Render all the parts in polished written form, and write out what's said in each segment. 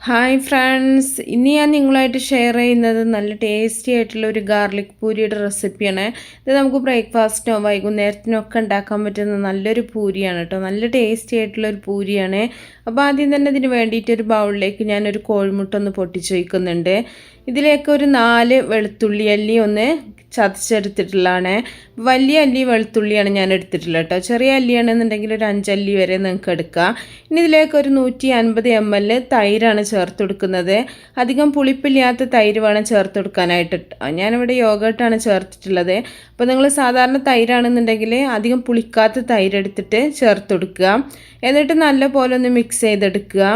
Hi friends, ഇന്ന് ഞാൻ നിങ്ങളായിട്ട് ഷെയർ ചെയ്യുന്നത് നല്ല ടേസ്റ്റി ആയിട്ടുള്ള ഒരു ഗാർലിക് പൂരിയുടെ റെസിപ്പിയാണ്. ഇത് നമുക്ക് ബ്രേക്ക്ഫാസ്റ്റിനോ വൈകുന്നേരത്തിനോ ഒക്കെ ഉണ്ടാക്കാൻ പറ്റുന്ന നല്ലൊരു പൂരിയാണ് കേട്ടോ. നല്ല ടേസ്റ്റി ആയിട്ടുള്ള ഒരു പൂരിയാണ്. അപ്പോൾ ആദ്യം തന്നെ ഇതിന് വേണ്ടിയിട്ട് ഒരു ബൗളിലേക്ക് ഞാനൊരു കോഴിമുട്ട ഒന്ന് പൊട്ടിച്ച് വയ്ക്കുന്നുണ്ട്. ഇതിലേക്ക് ഒരു 4 വെളുത്തുള്ളി അല്ലി ഒന്ന് ചതച്ചെടുത്തിട്ടുള്ളതാണ്. വലിയ അല്ലി വെളുത്തുള്ളിയാണ് ഞാൻ എടുത്തിട്ടുള്ളത് കേട്ടോ. ചെറിയ അല്ലിയാണെന്നുണ്ടെങ്കിൽ ഒരു 5 അല്ലി വരെ നിങ്ങൾക്ക് എടുക്കാം. ഇനി ഇതിലേക്ക് ഒരു 150 ml തൈരാണ് ചേർത്ത് കൊടുക്കുന്നത്. അധികം പുളിപ്പില്ലാത്ത തൈര് വേണം ചേർത്ത് കൊടുക്കാനായിട്ട്. ഞാനിവിടെ യോഗട്ടാണ് ചേർത്തിട്ടുള്ളത്. അപ്പോൾ നിങ്ങൾ സാധാരണ തൈരാണെന്നുണ്ടെങ്കിൽ അധികം പുളിക്കാത്ത തൈര് എടുത്തിട്ട് ചേർത്ത് കൊടുക്കുക. എന്നിട്ട് നല്ല പോലെ ഒന്ന് മിക്സ് ചെയ്തെടുക്കുക.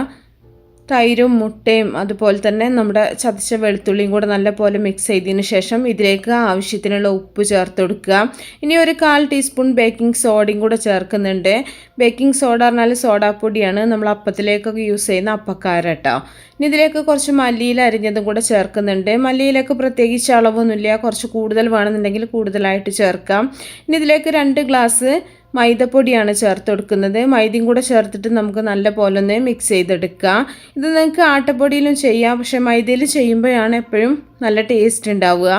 തൈരും മുട്ടയും അതുപോലെ തന്നെ നമ്മുടെ ചതച്ച വെളുത്തുള്ളിയും കൂടെ നല്ലപോലെ മിക്സ് ചെയ്തതിന് ശേഷം ഇതിലേക്ക് ആവശ്യത്തിനുള്ള ഉപ്പ് ചേർത്ത് കൊടുക്കുക. ഇനി ഒരു 1/4 ടീസ്പൂൺ ബേക്കിംഗ് സോഡയും കൂടെ ചേർക്കുന്നുണ്ട്. ബേക്കിംഗ് സോഡ പറഞ്ഞാൽ സോഡാപ്പൊടിയാണ്, നമ്മൾ അപ്പത്തിലേക്കൊക്കെ യൂസ് ചെയ്യുന്ന അപ്പക്കാര കേട്ടോ. ഇനി ഇതിലേക്ക് കുറച്ച് മല്ലിയില അരിഞ്ഞതും കൂടെ ചേർക്കുന്നുണ്ട്. മല്ലിയിലേക്ക് പ്രത്യേകിച്ച് അളവൊന്നുമില്ല, കുറച്ച് കൂടുതൽ വേണമെന്നുണ്ടെങ്കിൽ കൂടുതലായിട്ട് ചേർക്കാം. ഇനി ഇതിലേക്ക് 2 ഗ്ലാസ് മൈദപ്പൊടിയാണ് ചേർത്ത് കൊടുക്കുന്നത്. മൈദയും കൂടെ ചേർത്തിട്ട് നമുക്ക് നല്ല പോലെ ഒന്ന് മിക്സ് ചെയ്തെടുക്കാം. ഇത് നിങ്ങൾക്ക് ആട്ടപ്പൊടിയിലും ചെയ്യാം, പക്ഷേ മൈദയിൽ ചെയ്യുമ്പോഴാണ് എപ്പോഴും നല്ല ടേസ്റ്റ് ഉണ്ടാവുക.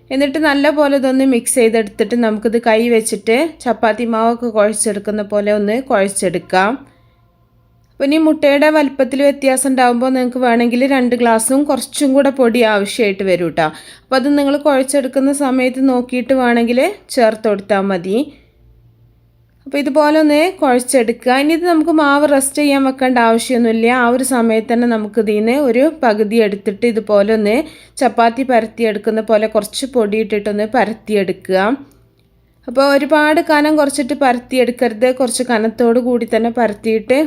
എന്നിട്ട് നല്ല പോലെ ഇതൊന്ന് മിക്സ് ചെയ്തെടുത്തിട്ട് നമുക്കിത് കൈ വെച്ചിട്ട് ചപ്പാത്തി മാവൊക്കെ കുഴച്ചെടുക്കുന്ന പോലെ ഒന്ന് കുഴച്ചെടുക്കാം. അപ്പോൾ ഇനി മുട്ടയുടെ വലുപ്പത്തിൽ വ്യത്യാസം ഉണ്ടാകുമ്പോൾ നിങ്ങൾക്ക് വേണമെങ്കിൽ 2 ഗ്ലാസും കുറച്ചും കൂടെ പൊടി ആവശ്യമായിട്ട് വരും കേട്ടോ. അപ്പോൾ അത് നിങ്ങൾ കുഴച്ചെടുക്കുന്ന സമയത്ത് നോക്കിയിട്ട് വേണമെങ്കിൽ ചേർത്ത് കൊടുത്താൽ മതി. അപ്പോൾ ഇതുപോലെ ഒന്ന് കുഴച്ചെടുക്കുക. ഇനി ഇത് നമുക്ക് മാവ് റെസ്റ്റ് ചെയ്യാൻ വെക്കേണ്ട ആവശ്യമൊന്നുമില്ല. ആ ഒരു സമയത്ത് തന്നെ നമുക്ക് ഇതിന് ഒരു പകുതി എടുത്തിട്ട് ഇതുപോലെ ഒന്ന് ചപ്പാത്തി പരത്തിയെടുക്കുന്ന പോലെ കുറച്ച് പൊടി ഇട്ടിട്ടൊന്ന് പരത്തിയെടുക്കുക. അപ്പോൾ ഒരുപാട് കനം കുറച്ചിട്ട് പരത്തിയെടുക്കരുത്, കുറച്ച് കനത്തോട് കൂടി തന്നെ പരത്തിയിട്ട്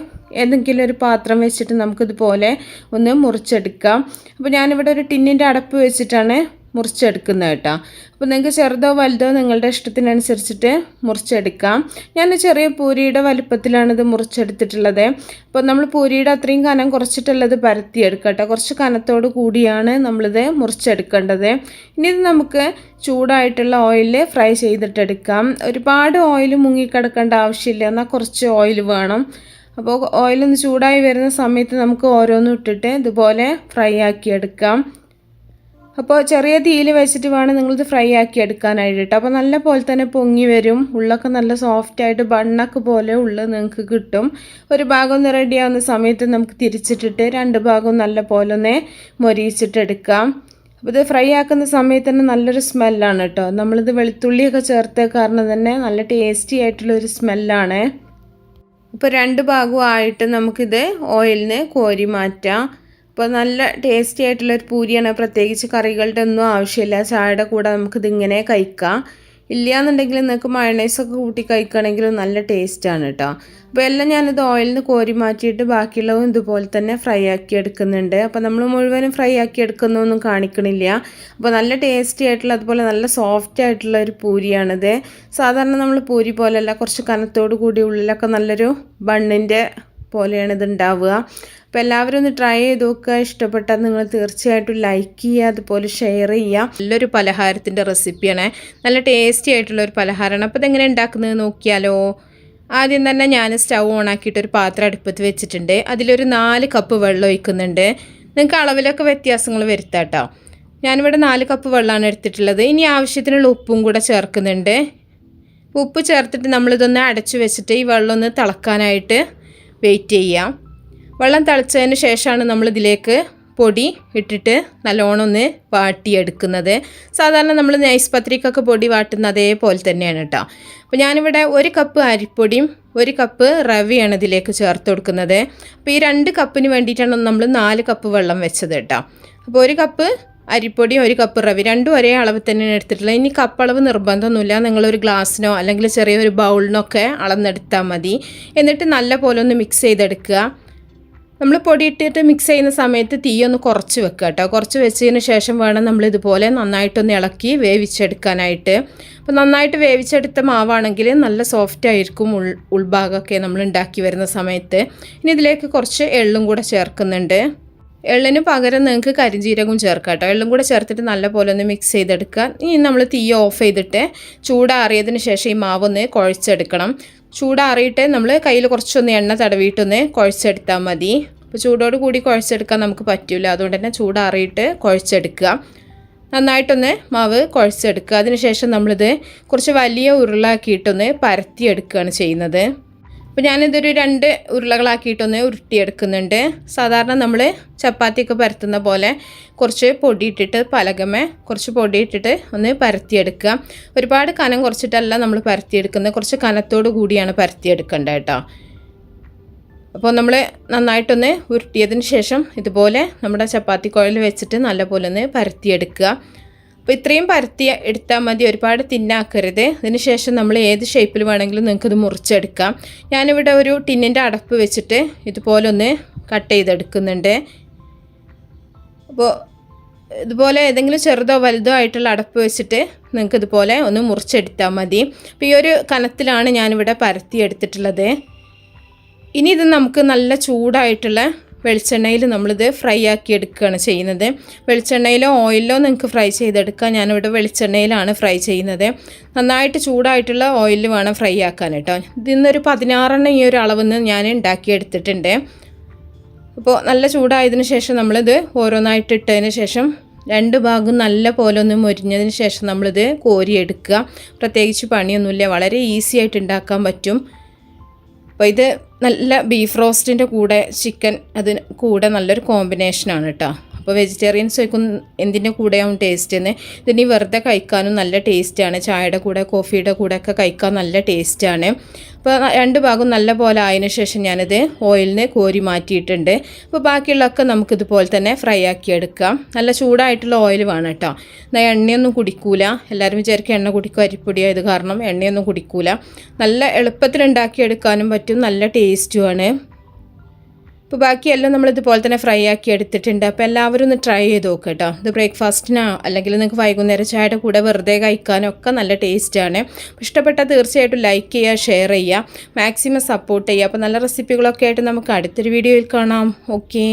ഏതെങ്കിലും ഒരു പാത്രം വെച്ചിട്ട് നമുക്കിതുപോലെ ഒന്ന് മുറിച്ചെടുക്കാം. അപ്പോൾ ഞാനിവിടെ ഒരു ടിന്നിൻ്റെ അടപ്പ് വെച്ചിട്ടാണ് മുറിച്ചെടുക്കുന്നത് കേട്ടോ. അപ്പോൾ നിങ്ങൾക്ക് ചെറുതോ വലുതോ നിങ്ങളുടെ ഇഷ്ടത്തിനനുസരിച്ചിട്ട് മുറിച്ചെടുക്കാം. ഞാൻ ചെറിയ പൂരിയുടെ വലുപ്പത്തിലാണ് ഇത് മുറിച്ചെടുത്തിട്ടുള്ളത്. അപ്പോൾ നമ്മൾ പൂരിയുടെ അത്രയും കനം കുറച്ചിട്ടുള്ളത് പരത്തിയെടുക്കാം കേട്ടോ. കുറച്ച് കനത്തോട് കൂടിയാണ് നമ്മളിത് മുറിച്ചെടുക്കേണ്ടത്. ഇനി ഇത് നമുക്ക് ചൂടായിട്ടുള്ള ഓയിലിൽ ഫ്രൈ ചെയ്തിട്ടെടുക്കാം. ഒരുപാട് ഓയിൽ മുങ്ങിക്കിടക്കേണ്ട ആവശ്യമില്ല, എന്നാൽ കുറച്ച് ഓയിൽ വേണം. അപ്പോൾ ഓയിലൊന്ന് ചൂടായി വരുന്ന സമയത്ത് നമുക്ക് ഓരോന്നും ഇട്ടിട്ട് ഇതുപോലെ ഫ്രൈ ആക്കിയെടുക്കാം. അപ്പോൾ ചെറിയ തീയിൽ വെച്ചിട്ട് വേണം നിങ്ങളിത് ഫ്രൈ ആക്കി എടുക്കാനായിട്ട് കേട്ടോ. അപ്പോൾ നല്ല പോലെ തന്നെ പൊങ്ങി വരും. ഉള്ളൊക്കെ നല്ല സോഫ്റ്റായിട്ട് ബണ്ണൊക്കെ പോലെ ഉള്ള നിങ്ങൾക്ക് കിട്ടും. ഒരു ഭാഗം ഒന്ന് റെഡി ആവുന്ന സമയത്ത് നമുക്ക് തിരിച്ചിട്ടിട്ട് 2 ഭാഗവും നല്ല പോലെ ഒന്ന് മൊരിയിച്ചിട്ടെടുക്കാം. അപ്പോൾ ഇത് ഫ്രൈ ആക്കുന്ന സമയത്ത് തന്നെ നല്ലൊരു സ്മെല്ലാണ് കേട്ടോ. നമ്മളിത് വെളുത്തുള്ളിയൊക്കെ ചേർത്ത കാരണം തന്നെ നല്ല ടേസ്റ്റി ആയിട്ടുള്ളൊരു സ്മെല്ലാണ്. ഇപ്പോൾ 2 ഭാഗവും ആയിട്ട് നമുക്കിത് ഓയിലിൽ നിന്ന് കോരി മാറ്റാം. അപ്പോൾ നല്ല ടേസ്റ്റി ആയിട്ടുള്ളൊരു പൂരിയാണ്. പ്രത്യേകിച്ച് കറികളുടെ ഒന്നും ആവശ്യമില്ല. ചായയുടെ കൂടെ നമുക്കിതിങ്ങനെ കഴിക്കാം. ഇല്ലയെന്നുണ്ടെങ്കിൽ നിങ്ങൾക്ക് മയണൈസൊക്കെ കൂട്ടി കഴിക്കുകയാണെങ്കിലും നല്ല ടേസ്റ്റാണ് കേട്ടോ. അപ്പോൾ എല്ലാം ഞാനിത് ഓയിലിൽ നിന്ന് കോരി മാറ്റിയിട്ട് ബാക്കിയുള്ളതും ഇതുപോലെ തന്നെ ഫ്രൈ ആക്കി എടുക്കുന്നുണ്ട്. അപ്പോൾ നമ്മൾ മുഴുവനും ഫ്രൈ ആക്കി എടുക്കുന്നൊന്നും കാണിക്കണില്ല. അപ്പോൾ നല്ല ടേസ്റ്റി ആയിട്ടുള്ള അതുപോലെ നല്ല സോഫ്റ്റ് ആയിട്ടുള്ള ഒരു പൂരിയാണിത്. സാധാരണ നമ്മൾ പൂരി പോലെയല്ല, കുറച്ച് കനത്തോട് കൂടി ഉള്ളിലൊക്കെ നല്ലൊരു ബണ്ണിൻ്റെ പോലെയാണ് ഇത് ഉണ്ടാവുക. അപ്പോൾ എല്ലാവരും ഒന്ന് ട്രൈ ചെയ്ത് നോക്കുക. ഇഷ്ടപ്പെട്ടാൽ നിങ്ങൾ തീർച്ചയായിട്ടും ലൈക്ക് ചെയ്യുക, അതുപോലെ ഷെയർ ചെയ്യുക. നല്ലൊരു പലഹാരത്തിൻ്റെ റെസിപ്പിയാണ്, നല്ല ടേസ്റ്റി ആയിട്ടുള്ളൊരു പലഹാരമാണ്. അപ്പോൾ ഇതെങ്ങനെ ഉണ്ടാക്കുന്നത് നോക്കിയാലോ. ആദ്യം തന്നെ ഞാൻ സ്റ്റൗ ഓണാക്കിയിട്ടൊരു പാത്രം അടുപ്പത്ത് വെച്ചിട്ടുണ്ട്. അതിലൊരു 4 കപ്പ് വെള്ളം ഒഴിക്കുന്നുണ്ട്. നിങ്ങൾക്ക് അളവിലൊക്കെ വ്യത്യാസങ്ങൾ വരുത്താം കേട്ടോ. ഞാനിവിടെ 4 കപ്പ് വെള്ളമാണ് എടുത്തിട്ടുള്ളത്. ഇനി ആവശ്യത്തിനുള്ള ഉപ്പും കൂടെ ചേർക്കുന്നുണ്ട്. ഉപ്പ് ചേർത്തിട്ട് നമ്മളിതൊന്ന് അടച്ചു വെച്ചിട്ട് ഈ വെള്ളം ഒന്ന് തിളക്കാനായിട്ട് വെയിറ്റ് ചെയ്യാം. വെള്ളം തിളച്ചതിന് ശേഷമാണ് നമ്മളിതിലേക്ക് പൊടി ഇട്ടിട്ട് നല്ലോണം ഒന്ന് വാട്ടിയെടുക്കുന്നത്. സാധാരണ നമ്മൾ നൈസ് പത്രിക്കൊക്കെ പൊടി വാട്ടുന്ന അതേപോലെ തന്നെയാണ് കേട്ടോ. അപ്പോൾ ഞാനിവിടെ 1 കപ്പ് അരിപ്പൊടിയും 1 കപ്പ് റവയാണ് ഇതിലേക്ക് ചേർത്ത് കൊടുക്കുന്നത്. അപ്പോൾ ഈ 2 കപ്പിന് വേണ്ടിയിട്ടാണ് നമ്മൾ 4 കപ്പ് വെള്ളം വെച്ചത് കേട്ടോ. അപ്പോൾ 1 കപ്പ് അരിപ്പൊടിയും 1 കപ്പ് റവി രണ്ടും ഒരേ അളവ് തന്നെയാണ് എടുത്തിട്ടുള്ളത്. ഇനി കപ്പളവ് നിർബന്ധമൊന്നുമില്ല, നിങ്ങളൊരു ഗ്ലാസ്സിനോ അല്ലെങ്കിൽ ചെറിയൊരു ബൗളിനൊക്കെ അളന്നെടുത്താൽ മതി. എന്നിട്ട് നല്ല പോലെ ഒന്ന് മിക്സ് ചെയ്തെടുക്കുക. നമ്മൾ പൊടി ഇട്ടിട്ട് മിക്സ് ചെയ്യുന്ന സമയത്ത് തീ ഒന്ന് കുറച്ച് വെക്കുക കേട്ടോ. കുറച്ച് വെച്ചതിന് ശേഷം വേണം നമ്മളിതുപോലെ നന്നായിട്ടൊന്ന് ഇളക്കി വേവിച്ചെടുക്കാനായിട്ട്. അപ്പോൾ നന്നായിട്ട് വേവിച്ചെടുത്ത മാവാണെങ്കിൽ നല്ല സോഫ്റ്റ് ആയിരിക്കും ഉൾഭാഗമൊക്കെ നമ്മൾ ഉണ്ടാക്കി വരുന്ന സമയത്ത്. ഇനി ഇതിലേക്ക് കുറച്ച് എള്ളും കൂടെ ചേർക്കുന്നുണ്ട്. എള്ളിന് പകരം നിങ്ങൾക്ക് കരിഞ്ജീരകവും ചേർക്കാം കേട്ടോ. എള്ളും കൂടെ ചേർത്തിട്ട് നല്ല പോലെ ഒന്ന് മിക്സ് ചെയ്തെടുക്കുക. ഇനി നമ്മൾ തീ ഓഫ് ചെയ്തിട്ട് ചൂടാറിയതിന് ശേഷം ഈ മാവൊന്ന് കുഴച്ചെടുക്കണം. ചൂടാറിയിട്ട് നമ്മൾ കയ്യിൽ കുറച്ചൊന്ന് എണ്ണ തടവിയിട്ടൊന്ന് കുഴച്ചെടുത്താൽ മതി. അപ്പോൾ ചൂടോട് കൂടി കുഴച്ചെടുക്കാൻ നമുക്ക് പറ്റില്ല, അതുകൊണ്ട് തന്നെ ചൂടാറിയിട്ട് കുഴച്ചെടുക്കുക. നന്നായിട്ടൊന്ന് മാവ് കുഴച്ചെടുക്കുക. അതിനുശേഷം നമ്മളിത് കുറച്ച് വലിയ ഉരുളാക്കിയിട്ടൊന്ന് പരത്തിയെടുക്കുകയാണ് ചെയ്യുന്നത്. അപ്പോൾ ഞാനിതൊരു 2 ഉരുളകളാക്കിയിട്ടൊന്ന് ഉരുട്ടിയെടുക്കുന്നുണ്ട്. സാധാരണ നമ്മൾ ചപ്പാത്തിയൊക്കെ പരത്തുന്ന പോലെ കുറച്ച് പൊടിയിട്ടിട്ട് പലകമേ കുറച്ച് പൊടിയിട്ടിട്ട് ഒന്ന് പരത്തിയെടുക്കുക. ഒരുപാട് കനം കുറച്ചിട്ടല്ല നമ്മൾ പരത്തിയെടുക്കുന്നത്, കുറച്ച് കനത്തോടു കൂടിയാണ് പരത്തിയെടുക്കേണ്ടത് കേട്ടോ. അപ്പോൾ നമ്മൾ നന്നായിട്ടൊന്ന് ഉരുട്ടിയതിന് ശേഷം ഇതുപോലെ നമ്മുടെ ചപ്പാത്തി കുഴൽ വെച്ചിട്ട് നല്ലപോലെ ഒന്ന് പരത്തിയെടുക്കുക. അപ്പോൾ ഇത്രയും പരത്തി എടുത്താൽ മതി, ഒരുപാട് തിന്നാക്കരുത്. അതിന് ശേഷം നമ്മൾ ഏത് ഷേപ്പിൽ വേണമെങ്കിലും നിങ്ങൾക്കിത് മുറിച്ചെടുക്കാം. ഞാനിവിടെ ഒരു ടിന്നിൻ്റെ അടപ്പ് വെച്ചിട്ട് ഇതുപോലെ ഒന്ന് കട്ട് ചെയ്തെടുക്കുന്നുണ്ട്. അപ്പോൾ ഇതുപോലെ ഏതെങ്കിലും ചെറുതോ വലുതോ ആയിട്ടുള്ള അടപ്പ് വെച്ചിട്ട് നിങ്ങൾക്ക് ഇതുപോലെ ഒന്ന് മുറിച്ചെടുത്താൽ മതി. അപ്പോൾ ഈ ഒരു കനത്തിലാണ് ഞാനിവിടെ പരത്തി എടുത്തിട്ടുള്ളത്. ഇനി ഇത് നമുക്ക് നല്ല ചൂടായിട്ടുള്ള വെളിച്ചെണ്ണയിൽ നമ്മളിത് ഫ്രൈ ആക്കി എടുക്കുകയാണ് ചെയ്യുന്നത്. വെളിച്ചെണ്ണയിലോ ഓയിലിലോ നിങ്ങൾക്ക് ഫ്രൈ ചെയ്തെടുക്കാം. ഞാനിവിടെ വെളിച്ചെണ്ണയിലാണ് ഫ്രൈ ചെയ്യുന്നത്. നന്നായിട്ട് ചൂടായിട്ടുള്ള ഓയിലിൽ വേണം ഫ്രൈ ആക്കാൻ കേട്ടോ. ഇതിന്നൊരു 16 ഈ ഒരു അളവിൽ ഞാൻ ഉണ്ടാക്കിയെടുത്തിട്ടുണ്ട്. അപ്പോൾ നല്ല ചൂടായതിന് ശേഷം നമ്മളിത് ഓരോന്നായിട്ട് ഇട്ടതിന് ശേഷം 2 ഭാഗം നല്ല പോലെ ഒന്ന് മൊരിഞ്ഞതിന് ശേഷം നമ്മളിത് കോരിയെടുക്കുക. പ്രത്യേകിച്ച് പണിയൊന്നുമില്ല, വളരെ ഈസി ആയിട്ട് ഉണ്ടാക്കാൻ പറ്റും. അപ്പോൾ ഇത് നല്ല ബീഫ് റോസ്റ്റിൻ്റെ കൂടെ ചിക്കൻ അതിന് കൂടെ നല്ലൊരു കോമ്പിനേഷനാണ് കേട്ടോ. അപ്പോൾ വെജിറ്റേറിയൻസ് വയ്ക്കും എന്തിൻ്റെ കൂടെയാവും ടേസ്റ്റ് എന്ന്. ഇതിനി വെറുതെ കഴിക്കാനും നല്ല ടേസ്റ്റാണ്, ചായയുടെ കൂടെ കോഫിയുടെ കൂടെ ഒക്കെ കഴിക്കാൻ നല്ല ടേസ്റ്റാണ്. അപ്പോൾ 2 ഭാഗം നല്ല പോലെ ആയതിനു ശേഷം ഞാനിത് ഓയിലിൽ നിന്ന് കോരി മാറ്റിയിട്ടുണ്ട്. അപ്പോൾ ബാക്കിയുള്ളതൊക്കെ നമുക്കിതുപോലെ തന്നെ ഫ്രൈ ആക്കി എടുക്കാം. നല്ല ചൂടായിട്ടുള്ള ഓയിൽ വേണം കേട്ടോ. എന്നാൽ എണ്ണയൊന്നും കുടിക്കൂല. എല്ലാവരും വിചാരിക്കും എണ്ണ കുടിക്കും അരിപ്പൊടിയായത് കാരണം എണ്ണയൊന്നും കുടിക്കൂല. നല്ല എളുപ്പത്തിൽ ഉണ്ടാക്കിയെടുക്കാനും പറ്റും, നല്ല ടേസ്റ്റുമാണ്. ഇപ്പോൾ ബാക്കിയെല്ലാം നമ്മളിതുപോലെ തന്നെ ഫ്രൈ ആക്കി എടുത്തിട്ടുണ്ട്. അപ്പോൾ എല്ലാവരും ഒന്ന് ട്രൈ ചെയ്ത് നോക്കുക കേട്ടോ. ഇത് ബ്രേക്ക്ഫാസ്റ്റിനോ അല്ലെങ്കിൽ നിങ്ങൾക്ക് വൈകുന്നേരം ചായയുടെ കൂടെ വെറുതെ കഴിക്കാനോ ഒക്കെ നല്ല ടേസ്റ്റാണ്. ഇഷ്ടപ്പെട്ടാൽ തീർച്ചയായിട്ടും ലൈക്ക് ചെയ്യുക, ഷെയർ ചെയ്യുക, മാക്സിമം സപ്പോർട്ട് ചെയ്യുക. അപ്പോൾ നല്ല റെസിപ്പികളൊക്കെ ആയിട്ട് നമുക്ക് അടുത്തൊരു വീഡിയോയിൽ കാണാം. ഓക്കേ.